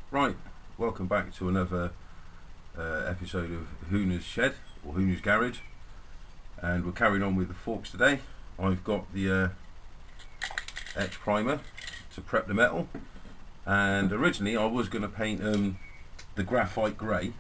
Right, welcome back to another episode of Hooner's Shed or Hooner's Garage, and we're carrying on with the forks today. I've got the etch primer to prep the metal, and originally I was going to paint the graphite grey,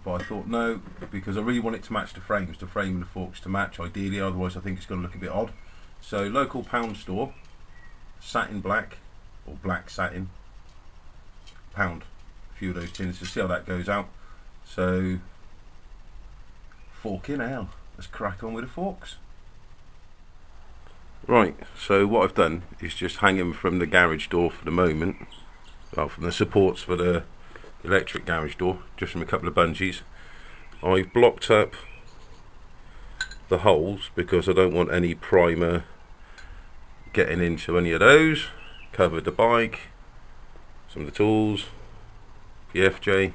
but I thought no, because I really want it to match the frames, the frame and the forks to match ideally, otherwise I think it's going to look a bit odd. So local pound store, satin black or black satin, pound a few of those tins to see how that goes out. So fork in hell, let's crack on with the forks. Right, so what I've done is just hang them from the garage door for the moment, well, from the supports for the electric garage door, just from a couple of bungees. I've blocked up the holes because I don't want any primer getting into any of those. Covered the bike, some of the tools, the FJ,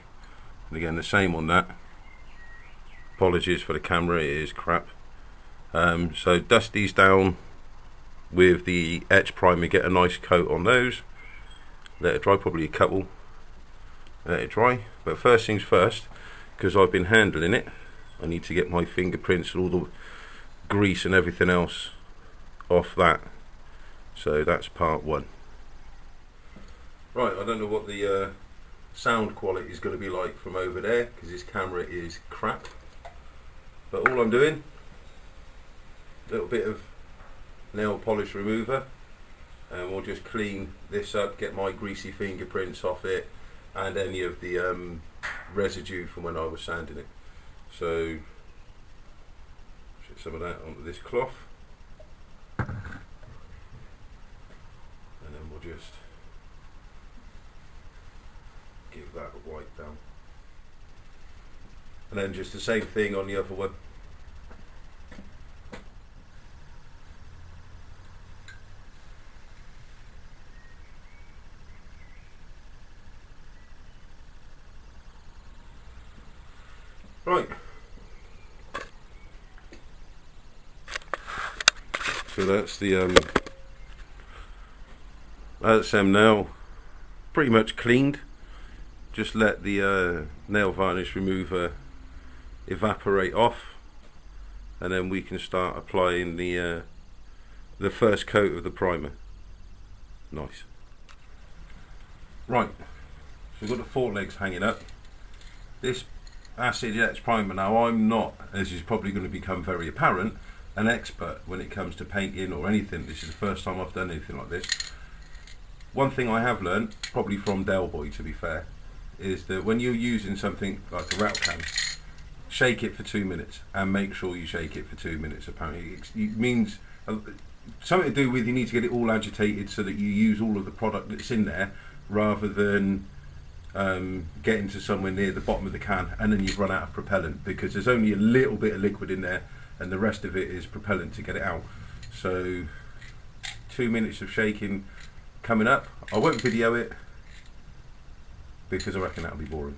and again the same on that. Apologies for the camera, it is crap. So dust these down with the etch primer, get a nice coat on those, let it dry, probably a couple, let it dry. But first things first, because I've been handling it, I need to get my fingerprints and all the grease and everything else off that. So that's part one. Right, I don't know what the sound quality is going to be like from over there because this camera is crap, but all I'm doing, a little bit of nail polish remover, and we'll just clean this up, get my greasy fingerprints off it and any of the residue from when I was sanding it. So put some of that onto this cloth, and then we'll just give that a wipe down, and then just the same thing on the other one. Right, so that's the that's them now pretty much cleaned. Just let the nail varnish remover evaporate off, and then we can start applying the first coat of the primer. Nice. Right, so we've got the fork legs hanging up. This acid etch primer, now I'm not, as is probably going to become very apparent, an expert when it comes to painting or anything. This is the first time I've done anything like this. One thing I have learned, probably from Del Boy to be fair, is that when you're using something like a rattle can, shake it for 2 minutes, and make sure you shake it for 2 minutes. Apparently it means something to do with you need to get it all agitated so that you use all of the product that's in there, rather than getting to somewhere near the bottom of the can and then you've run out of propellant, because there's only a little bit of liquid in there and the rest of it is propellant to get it out. So 2 minutes of shaking coming up. I won't video it because I reckon that'll be boring.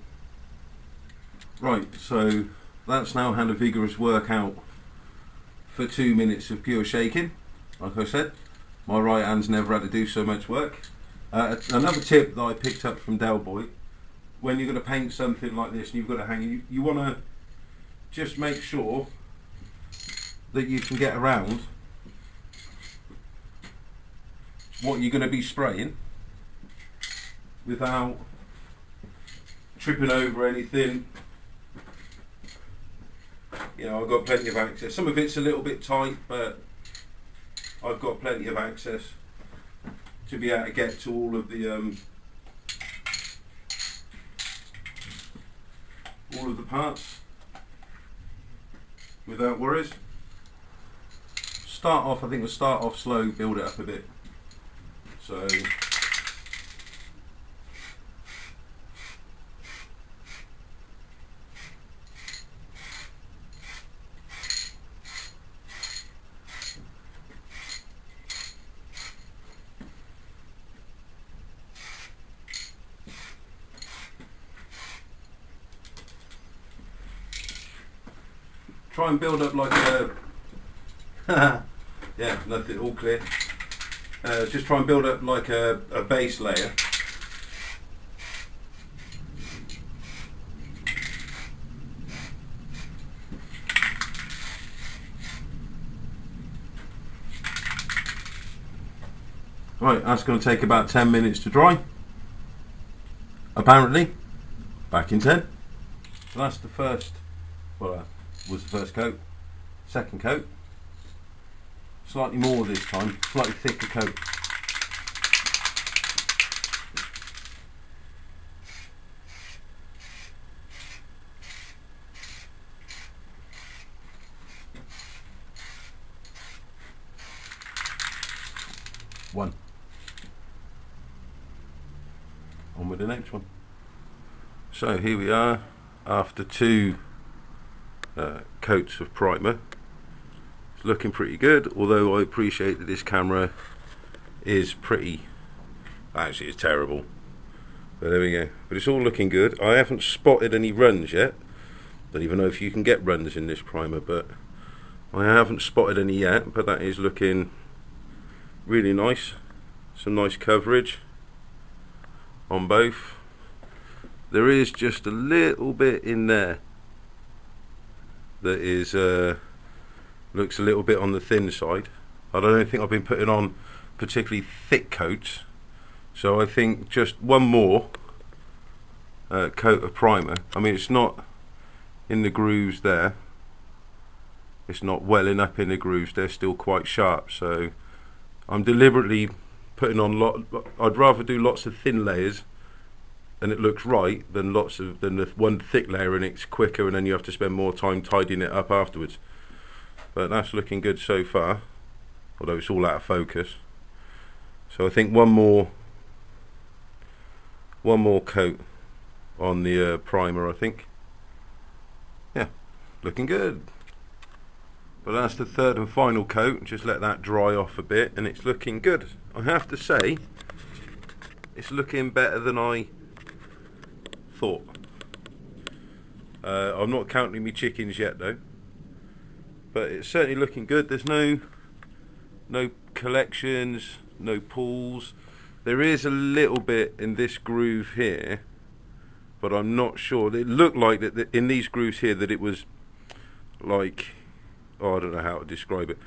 Right, so that's now had a vigorous workout for 2 minutes of pure shaking. Like I said, my right hand's never had to do so much work. Another tip that I picked up from Del Boy, when you're going to paint something like this and you've got to hang it, you want to just make sure that you can get around what you're going to be spraying without tripping over anything. You know, I've got plenty of access. Some of it's a little bit tight, but I've got plenty of access to be able to get to all of the parts without worries. Start off, I think we'll start off slow, build it up a bit. So try and build up like a yeah, nothing, all clear. Just try and build up like a base layer Right, that's going to take about 10 minutes to dry. Apparently, back in 10. So that's the first, well, that was the first coat. Second coat, slightly more this time, slightly thicker coat. One. On with the next one. So here we are after two coats of primer. It's looking pretty good, although I appreciate that this camera is pretty, actually it's terrible, but there we go. But it's all looking good. I haven't spotted any runs yet. Don't even know if you can get runs in this primer, but I haven't spotted any yet. But that is looking really nice. Some nice coverage on both. There is just a little bit in there that is looks a little bit on the thin side. I don't think I've been putting on particularly thick coats, so I think just one more coat of primer. I mean, it's not in the grooves there, it's not welling up in the grooves, they're still quite sharp, so I'm deliberately putting on I'd rather do lots of thin layers and it looks right than the one thick layer and it's quicker and then you have to spend more time tidying it up afterwards. But that's looking good so far, although it's all out of focus. So I think one more coat on the primer, I think. Yeah, looking good. But that's the third and final coat. Just let that dry off a bit and it's looking good. I have to say, it's looking better than I thought. I'm not counting me chickens yet though, but it's certainly looking good. There's no collections, no pulls. There is a little bit in this groove here, but I'm not sure. It looked like that in these grooves here that it was like, oh, I don't know how to describe it,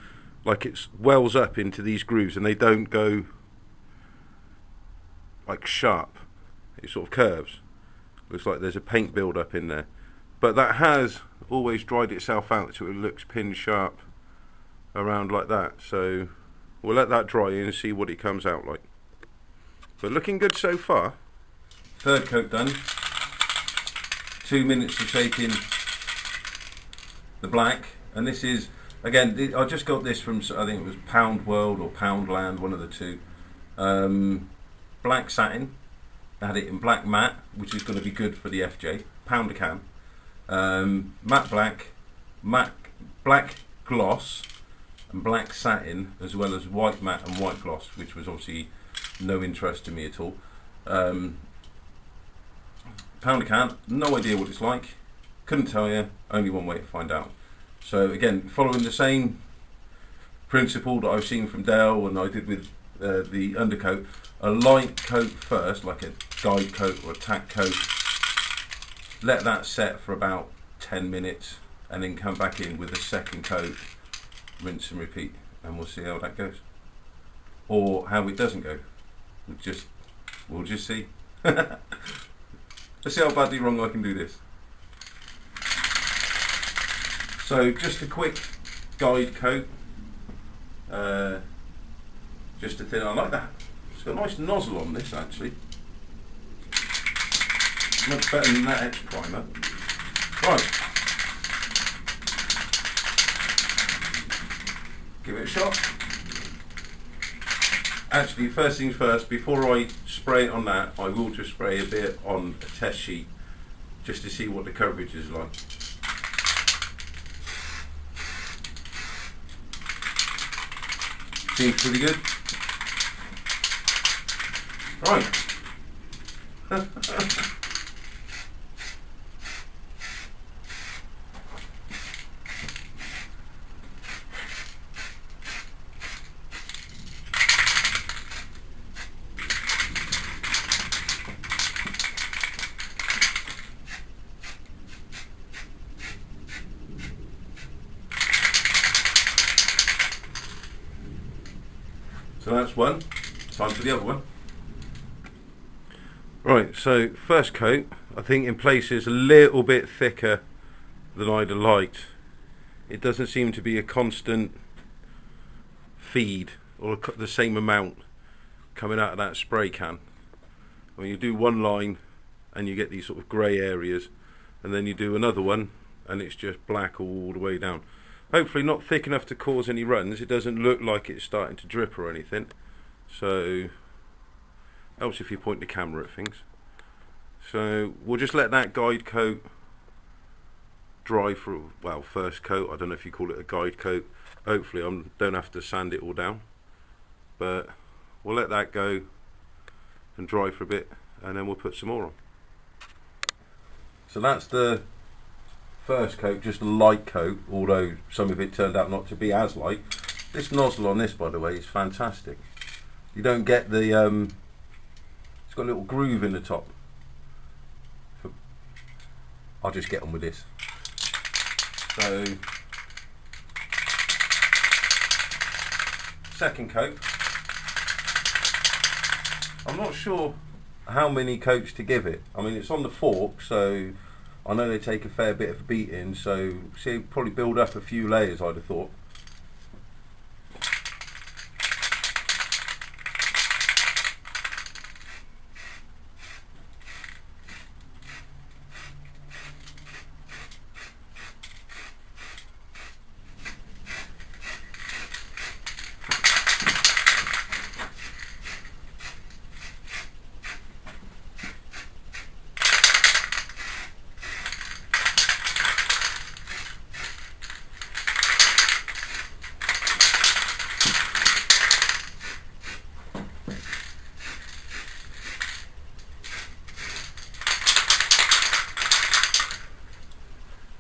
like it wells up into these grooves and they don't go like sharp, it sort of curves. Looks like there's a paint build up in there, but that has always dried itself out so it looks pin sharp around like that. So we'll let that dry and see what it comes out like, but looking good so far. Third coat done. 2 minutes to shake in the black, and this is, again, I just got this from, I think it was Pound World or Poundland, one of the two. Black satin. I had it in black matte, which is going to be good for the FJ. Pound a can. Matte black, matte black gloss, and black satin, as well as white matte and white gloss, which was obviously no interest to me at all. Pound a can, no idea what it's like. Couldn't tell you, only one way to find out. So again, following the same principle that I've seen from Dale and I did with the undercoat, a light coat first, like a guide coat or a tack coat, let that set for about 10 minutes and then come back in with a second coat, rinse and repeat, and we'll see how that goes, or how it doesn't go. We'll just see. Let's see how badly wrong I can do this. So just a quick guide coat, just a thin, I like that. It's got a nice nozzle on this actually. Much better than that X primer. Right. Give it a shot. Actually, first things first, before I spray it on that, I will just spray a bit on a test sheet just to see what the coverage is like. Seems pretty good. Right. So that's one. time for the other one. Right, so first coat, I think in places a little bit thicker than I'd have liked. It doesn't seem to be a constant feed or the same amount coming out of that spray can. When you do one line and you get these sort of grey areas, and then you do another one and it's just black all the way down. Hopefully not thick enough to cause any runs. It doesn't look like it's starting to drip or anything, so helps if you point the camera at things. So we'll just let that guide coat dry for, well, first coat, I don't know if you call it a guide coat. Hopefully I don't have to sand it all down, but we'll let that go and dry for a bit, and then we'll put some more on. So that's the first coat, just a light coat, although some of it turned out not to be as light. This nozzle on this, by the way, is fantastic. You don't get the it's got a little groove in the top. I'll just get on with this. So second coat, I'm not sure how many coats to give it. I mean, it's on the fork, so I know they take a fair bit of a beating, so see, probably build up a few layers, I'd have thought.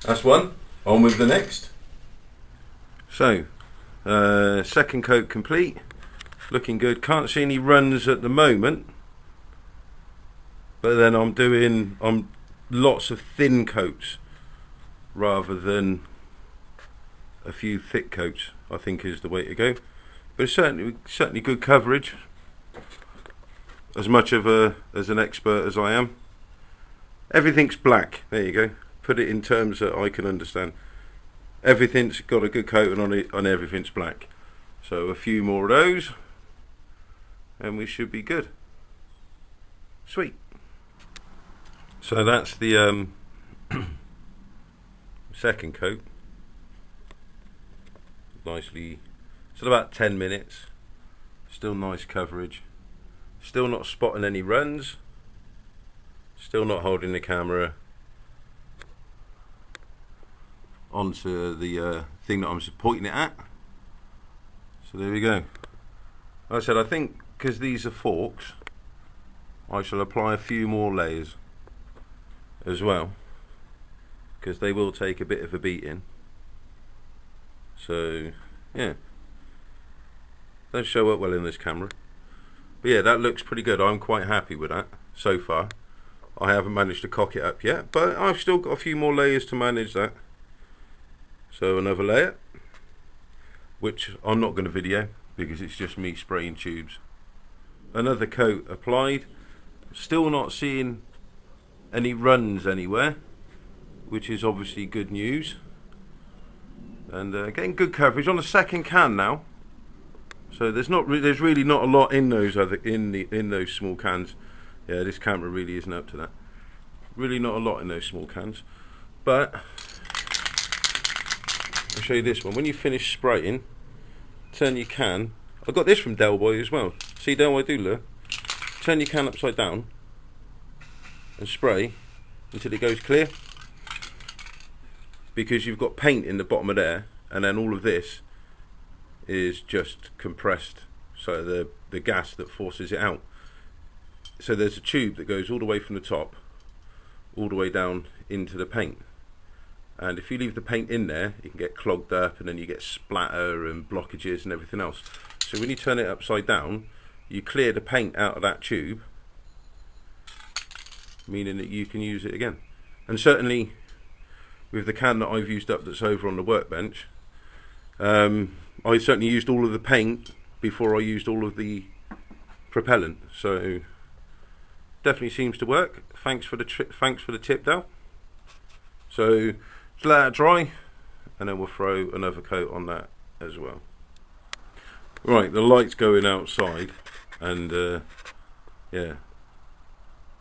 That's one. On with the next. So, second coat complete. Looking good. Can't see any runs at the moment. But then I'm doing lots of thin coats rather than a few thick coats, I think is the way to go. But it's certainly good coverage. As much of as an expert as I am. Everything's black. There you go. Put it in terms that I can understand. Everything's got a good coating on it, and everything's black. So a few more of those and we should be good. Sweet. So that's the second coat. Nicely, still about 10 minutes. Still nice coverage. Still not spotting any runs. Still not holding the camera onto the thing that I'm pointing it at. So there we go. Like I said, I think because these are forks, I shall apply a few more layers as well, because they will take a bit of a beating. So yeah, don't show up well in this camera, but yeah, that looks pretty good. I'm quite happy with that so far. I haven't managed to cock it up yet, but I've still got a few more layers to manage that. So another layer, which I'm not going to video because it's just me spraying tubes. Another coat applied. Still not seeing any runs anywhere, which is obviously good news. And getting good coverage on the second can now. So there's really not a lot in those in those small cans. Yeah, this camera really isn't up to that. Really not a lot in those small cans. But I'll show you this one. When you finish spraying, turn your can. I got this from Del Boy as well. See Del Boy Doodler? Turn your can upside down and spray until it goes clear. Because you've got paint in the bottom of there, and then all of this is just compressed, so the gas that forces it out. So there's a tube that goes all the way from the top all the way down into the paint, and if you leave the paint in there, it can get clogged up and then you get splatter and blockages and everything else. So when you turn it upside down, you clear the paint out of that tube, meaning that you can use it again. And certainly with the can that I've used up that's over on the workbench, I certainly used all of the paint before I used all of the propellant. So definitely seems to work. Thanks for the tip, Dal. So just let that dry, and then we'll throw another coat on that as well. Right, the light's going outside, and yeah,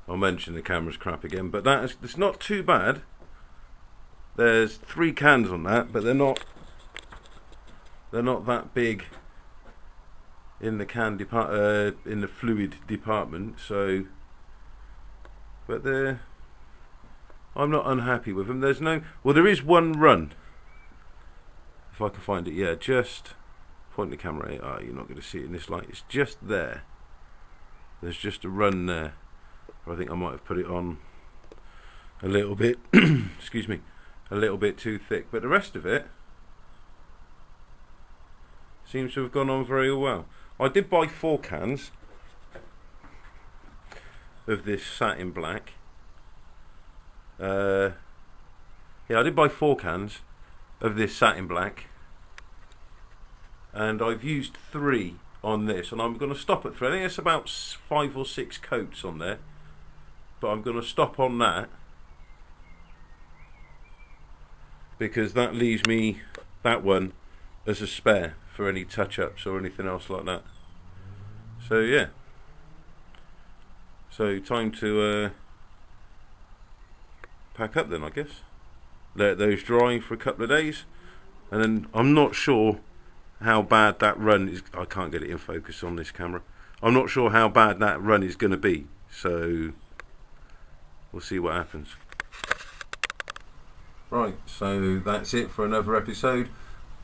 I'll mention the camera's crap again, but it's not too bad. There's 3 cans on that, but they're not that big in the in the fluid department. So, but I'm not unhappy with them. There is one run, if I can find it. Yeah, just point the camera. You're not going to see it in this light. It's just there. There's just a run there. I think I might have put it on a little bit excuse me, a little bit too thick, but the rest of it seems to have gone on very well. I did buy 4 cans of this satin black. Yeah, I did buy 4 cans of this satin black, and I've used 3 on this, and I'm going to stop at 3. I think it's about 5 or 6 coats on there, but I'm going to stop on that because that leaves me that one as a spare for any touch-ups or anything else like that. So yeah, so time to pack up then, I guess. Let those dry for a couple of days, and then I'm not sure how bad that run is. I can't get it in focus on this camera. I'm not sure how bad that run is going to be, so we'll see what happens. Right, so that's it for another episode.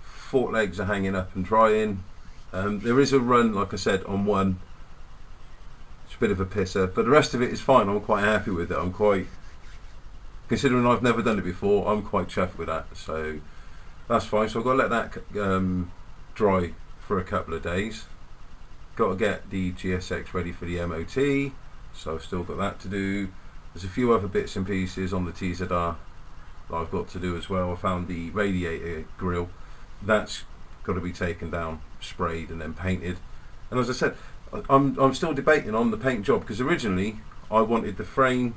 Fork legs are hanging up and drying. There is a run, like I said, on one. It's a bit of a pisser, but the rest of it is fine. I'm quite happy with it. I'm quite, considering I've never done it before, I'm quite chuffed with that. So that's fine. So I've got to let that dry for a couple of days. Got to get the GSX ready for the MOT, so I've still got that to do. There's a few other bits and pieces on the TZR that I've got to do as well. I found the radiator grill. That's got to be taken down, sprayed and then painted. And as I said, I'm still debating on the paint job, because originally I wanted the frame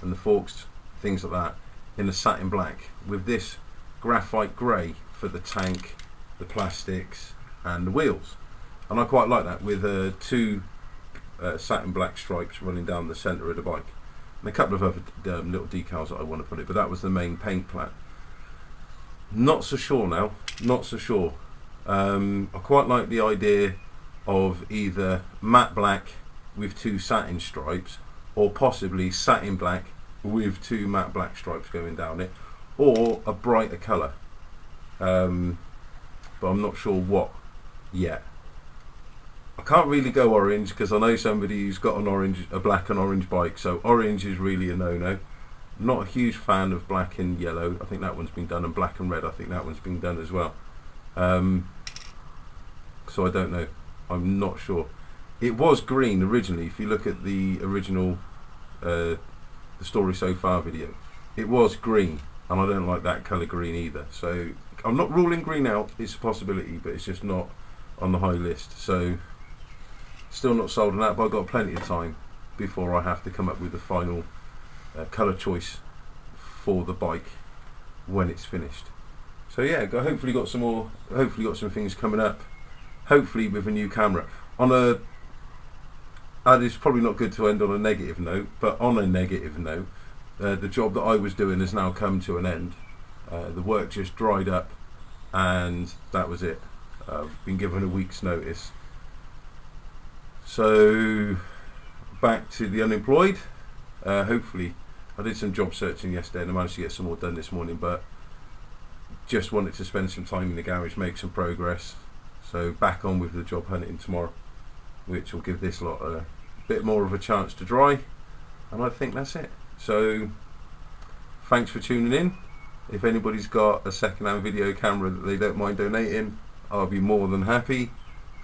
and the forks, things like that, in the satin black with this graphite grey for the tank, the plastics and the wheels. And I quite like that, with 2 satin black stripes running down the centre of the bike, and a couple of other little decals that I want to put it, but that was the main paint plan. Not so sure now, not so sure. I quite like the idea of either matte black with 2 satin stripes, or possibly satin black with 2 matte black stripes going down it, or a brighter colour, but I'm not sure what yet. I can't really go orange because I know somebody who's got a black and orange bike, so orange is really a no-no. Not a huge fan of black and yellow. I think that one's been done, and black and red, I think that one's been done as well. So I don't know. I'm not sure. It was green originally. If you look at the original the story so far video, it was green, and I don't like that colour green either. So I'm not ruling green out. It's a possibility, but it's just not on the high list. So still not sold on that, but I've got plenty of time before I have to come up with the final colour choice for the bike when it's finished. So yeah, hopefully got some things coming up, hopefully with a new camera. It's probably not good to end on a negative note, but on a negative note, the job that I was doing has now come to an end. The work just dried up, and that was it. I've been given a week's notice. So back to the unemployed. Hopefully, I did some job searching yesterday and I managed to get some more done this morning, but just wanted to spend some time in the garage, make some progress. So back on with the job hunting tomorrow, which will give this lot a bit more of a chance to dry, and I think that's it. So thanks for tuning in. If anybody's got a second-hand video camera that they don't mind donating, I'll be more than happy.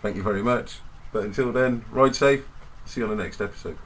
Thank you very much. But until then, ride safe. See you on the next episode.